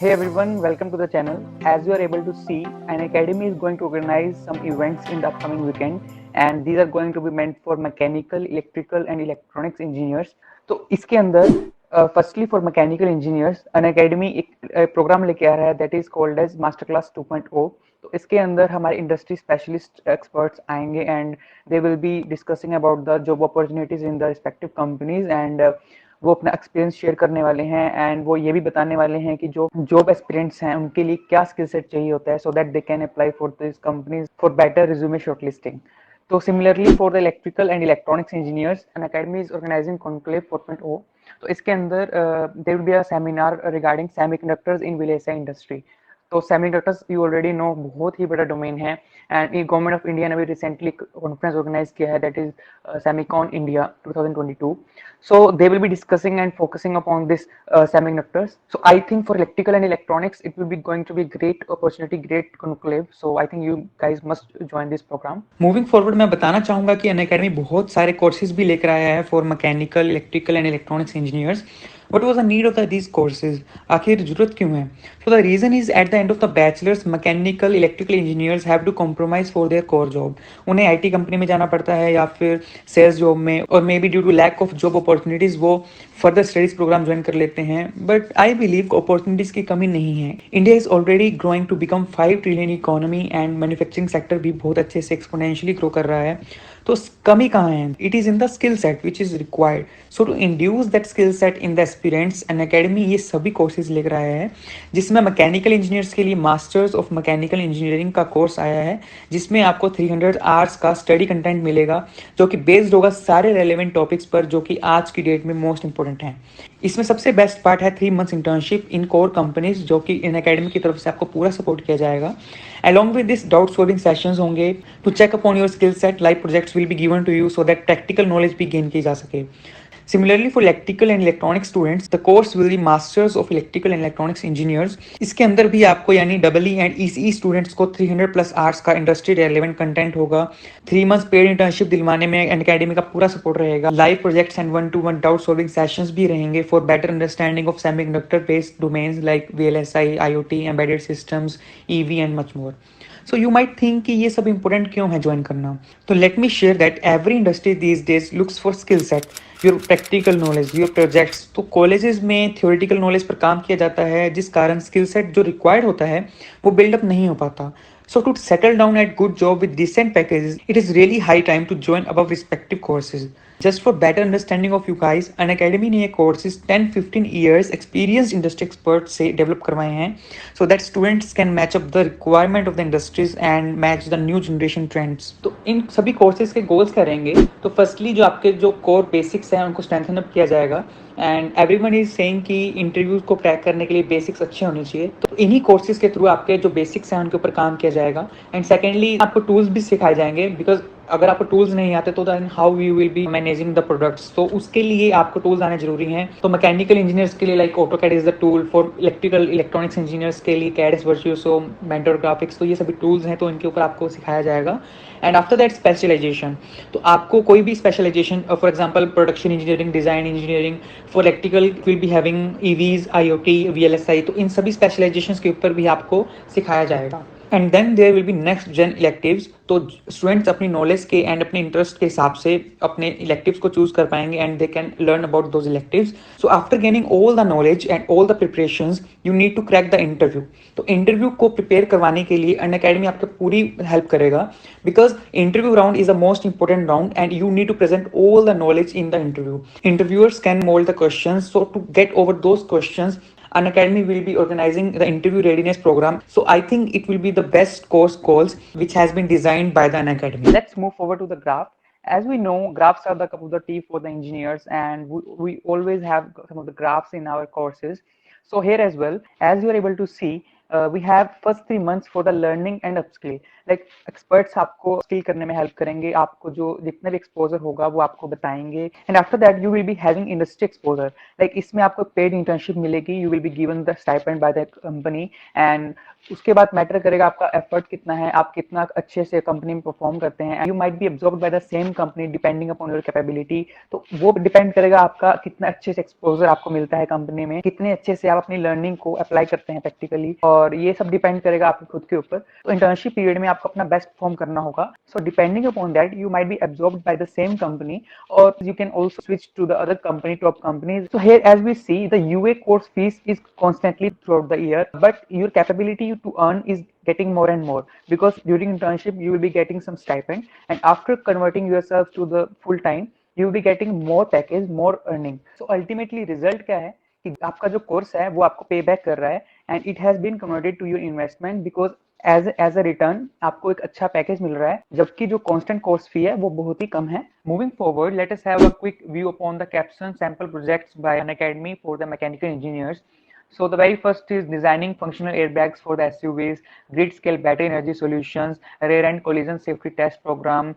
Hey everyone, welcome to the channel. As you are able to see, an academy is going to organize some events in the upcoming weekend, and these are going to be meant for mechanical, electrical and electronics engineers. तो इसके अंदर firstly for mechanical engineers Unacademy एक program लेके आ रहा है that is called edge master class 2.0. तो इसके अंदर हमारे इंडस्ट्री स्पेशलिस्ट एक्सपर्ट्स आएंगे and they will be discussing about the job opportunities in the respective companies and वो अपना एक्सपीरियंस शेयर करने वाले हैं एंड वो ये भी बताने वाले हैं कि जो जॉब एस्पिरेंट्स हैं उनके लिए क्या स्किल सेट चाहिए होता है so that they can apply for this companies for better resume shortlisting. तो similarly for the electrical and electronics engineers an academy is organizing conclave 4.0. तो इसके अंदर there will be a seminar regarding semiconductors in VLSI industry. तो semiconductors you already know बहुत ही बड़ा domain है and ये गवर्नमेंट ऑफ इंडिया ने भी रिसेंटली कॉन्फ्रेंस ऑर्गेनाइज किया है that is Semicon India 2022. So they will be discussing and focusing upon this semiconductors. So I think for electrical and electronics, it will be going to be great opportunity, great conclave. So I think you guys must join this program. Moving forward मैं बताना चाहूँगा कि Unacademy बहुत सारे courses भी लेकर आया है for mechanical electrical and electronics engineers. What was the need of these courses? आखिर जरूरत क्यों है? So the reason is at the end of the bachelors mechanical electrical engineers have to compromise for their core job. उन्हें IT company में जाना पड़ता है या फिर सेल्स जॉब में, और may be due to lack of job opportunities वो फर्दर स्टडीज प्रोग्राम ज्वाइन कर लेते हैं. बट आई बिलीव अपॉर्चुनिटीज की कमी नहीं है. India is already growing to become 5 trillion economy and manufacturing sector भी बहुत अच्छे से एक्सपोनेंशियली ग्रो कर रहा है. तो कमी कहाँ है? It is in the skill set which is required. So to induce that skill set in the aspirants, Unacademy ये सभी कोर्सेज लेकर आया है, जिसमें मैकेनिकल इंजीनियर्स के लिए मास्टर्स ऑफ मैकेनिकल इंजीनियरिंग का कोर्स आया है, जिसमें आपको 300 आवर्स का स्टडी कंटेंट मिलेगा जो कि बेस्ड होगा सारे रेलेवेंट टॉपिक्स पर जो कि आज की डेट में मोस्ट इंपॉर्टेंट हैं. इसमें सबसे बेस्ट पार्ट है 3 months internship in core companies, जो कि इन अकेडमी की तरफ से आपको पूरा सपोर्ट किया जाएगा. Along with this, doubt solving sessions होंगे to check upon your skill set. Live projects will be given to you so that practical knowledge भी gain की जा सके. Similarly, for electrical and electronic students, the course will be Masters of Electrical and Electronics Engineers. इसके अंदर भी आपको यानी EE and ECE students को 300 प्लस आवर्स का इंडस्ट्री रेलेवेंट कंटेंट होगा. 3 मंथ्स पेड इंटर्नशिप दिलवाने में एन अकेडमी का पूरा सपोर्ट रहेगा. Live projects and 1-to-1 doubt solving sessions भी रहेंगे for better understanding of semiconductor based domains like VLSI, IoT, embedded systems, EV and much more. So you might think कि ये सब इंपॉर्टेंट क्यों है ज्वाइन करना. तो let me share that every industry these days looks for skill set, your practical knowledge, your projects. तो colleges में theoretical knowledge पर काम किया जाता है, जिस कारण स्किल सेट जो रिक्वायर्ड होता है वो बिल्डअप नहीं हो पाता. So to settle down at good job with decent packages, it is really high time to join above respective courses. Just for better understanding of you guys, an academy ने ये courses 10-15 years experienced industry experts से develop करवाए हैं, so that students can match up the requirement of the industries and match the new generation trends. तो इन सभी courses के goals क्या रहेंगे? तो firstly जो आपके जो core basics हैं उनको strengthen up किया जाएगा. And every one is saying कि इंटरव्यूज को क्रैक करने के लिए बेसिक्स अच्छे होने चाहिए. तो इन्हीं कोर्सेज के थ्रू आपके जो बेसिक्स हैं उनके ऊपर काम किया जाएगा. एंड सेकेंडली आपको टूल्स भी सिखाए जाएंगे, बिकॉज अगर आपको टूल्स नहीं आते तो then how you will be managing the products. तो उसके लिए आपको टूल्स आने जरूरी हैं. तो मैकेनिकल इंजीनियर्स के लिए like AutoCAD is the tool. For electrical electronics engineers के लिए कैड इज वर्चुओसो, मेंटर ग्राफिक्स. तो ये सभी टूल्स हैं, तो इनके ऊपर आपको सिखाया जाएगा. एंड आफ्टर दैट स्पेशलाइजेशन, तो आपको कोई भी specialization, for example production engineering, design engineering, for electrical will be having EVs, IoT, VLSI. तो इन सभी स्पेशलाइजेशंस के ऊपर भी आपको सिखाया जाएगा. And then there will be next gen electives. तो स्टूडेंट्स अपनी नॉलेज के एंड अपने इंटरेस्ट के हिसाब से अपने इलेक्टिव्स को चूज कर पाएंगे and they can learn about those electives. So after gaining all the knowledge and all the preparations, you need to crack the interview. तो इंटरव्यू को प्रिपेयर करवाने के लिए अन अकेडमी आपको पूरी हेल्प करेगा, because interview round is the most important round and you need to present all the knowledge in the interview. Interviewers can mold the questions. So to get over those questions, an academy will be organizing the interview readiness program. So I think it will be the best course calls which has been designed by the an academy. Let's move forward to the graph. As we know, graphs are the cup of the tea for the engineers, and we always have some of the graphs in our courses. So here as well, as you are able to see, we have first 3 months for the learning and upskill. Like experts आपको skill करने में help करेंगे, आपको जो जितना भी exposure होगा वो आपको बताएंगे, and after that you will be having industry exposure. Like इसमें आपको पेड इंटर्नशिप मिलेगी, you will be given the stipend by the company, and उसके बाद मैटर करेगा आपका एफर्ट कितना है, आप कितना अच्छे से कंपनी में परफॉर्म करते हैं. You might be absorbed by the same company depending upon your capability. तो वो डिपेंड करेगा आपका कितना अच्छे से एक्सपोजर आपको मिलता है कंपनी में, कितने अच्छे से आप अपनी लर्निंग को अप्लाई करते हैं प्रैक्टिकली, और ये सब डिपेंड करेगा आपके खुद के ऊपर. तो इंटर्नशिप पीरियड में आपको अपना बेस्ट परफॉर्म करना होगा. So depending upon that you might be absorbed by the same company, or you can also switch to the other company, top companies. So here as we see, the UA course fees is constantly throughout the year, but your capability to earn is getting more and more, because during internship you will be getting some stipend, and after converting yourself to the full time you will be getting more package, more earning. So ultimately result क्या है कि आपका जो course है वो आपको पे back कर रहा है, and it has been converted to your investment, because as a return आपको एक अच्छा पैकेज मिल रहा है, जबकि जो कांस्टेंट कोर्स फी है वो बहुत ही कम है. Moving forward, let us have a quick view upon the caption sample projects bye Unacademy for the mechanical engineers. So the very first is designing functional airbags for the SUVs, grid scale battery energy solutions, rear end collision safety test program,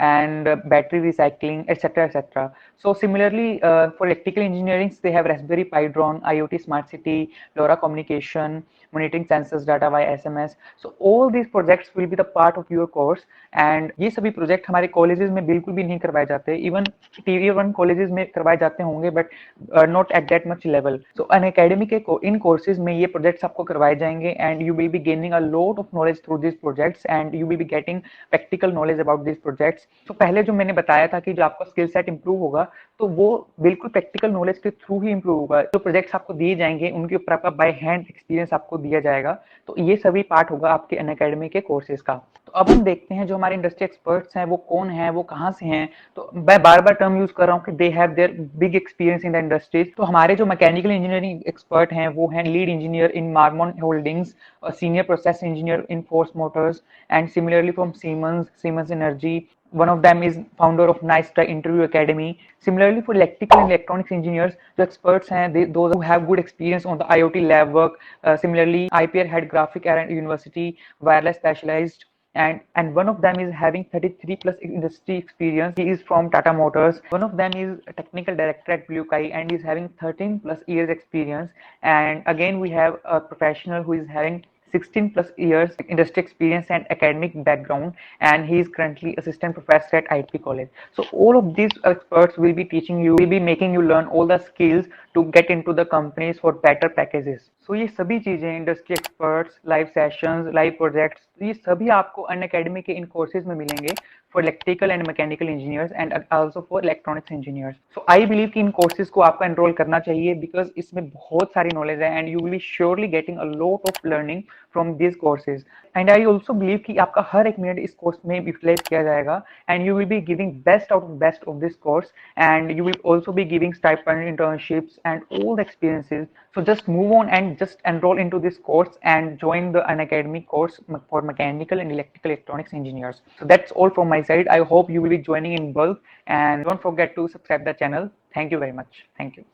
and battery recycling, etc., etc. So similarly, for electrical engineering, they have Raspberry Pi drone, IoT smart city, LoRa communication, monitoring sensors data via SMS. So all these projects will be the part of your course, and ये सभी project हमारे colleges में बिल्कुल भी नहीं करवाए जाते. Even Tier 1 colleges में करवाए जाते होंगे, but not at that much level. So Unacademy के इन कोर्सेज में ये प्रोजेक्ट्स आपको करवाए जाएंगे, and you will B gaining a lot of knowledge through this projects, and you will be getting practical knowledge about this projects. तो पहले जो मैंने बताया था कि जो आपका स्किल सेट इंप्रूव होगा, तो वो बिल्कुल प्रैक्टिकल नॉलेज के थ्रू ही इंप्रूव होगा. जो प्रोजेक्ट्स आपको दिए जाएंगे उनके ऊपर आपका बाय हैंड एक्सपीरियंस आपको दिया जाएगा. तो ये सभी पार्ट होगा आपके अनअकैडमी के कोर्सेज का. तो अब हम देखते हैं जो हमारे इंडस्ट्री एक्सपर्ट्स हैं वो कौन है, वो कहाँ से हैं. तो मैं बार बार टर्म यूज कर रहा हूँ कि they have there big experience in the industries. तो हमारे जो मैकेनिकल इंजीनियरिंग एक्सपर्ट हैं वो हैं lead engineer in Marmon Holdings, senior process engineer in Force Motors, and similarly from Siemens Energy. One of them is founder of Nice Try Interview Academy. Similarly, for electrical and electronics engineers, the experts हैं those who have good experience on the IoT lab work. Similarly, IPR head Graphic Arena University, wireless specialized, and one of them is having 33 plus industry experience. He is from Tata Motors. One of them is a technical director at Blue Kai and is having 13 plus years experience. And again, we have a professional who is having 16 plus years industry experience and academic background, and he is currently assistant professor at IIT College. So all of these experts will be teaching you, will be making you learn all the skills to get into the companies for better packages. So ये सभी चीजें, industry experts, live sessions, live projects, ये सभी आपको Unacademy के इन courses में मिलेंगे for electrical and mechanical engineers and also for electronics engineers. So I believe कि इन courses को आपका enroll करना चाहिए, because इसमें बहुत सारी knowledge है and you will be surely getting a lot of learning from these courses. And I also believe कि आपका हर एक मिनट इस कोर्स में यूटिलाइज किया जाएगा, and you will be giving best out of best of this course, and you will also be giving stipend, internships, and all the experiences. So just move on and just enroll into this course and join the Unacademy course for mechanical and electrical electronics engineers. So that's all from my side. I hope you will be joining in bulk, and don't forget to subscribe the channel. Thank you very much. Thank you.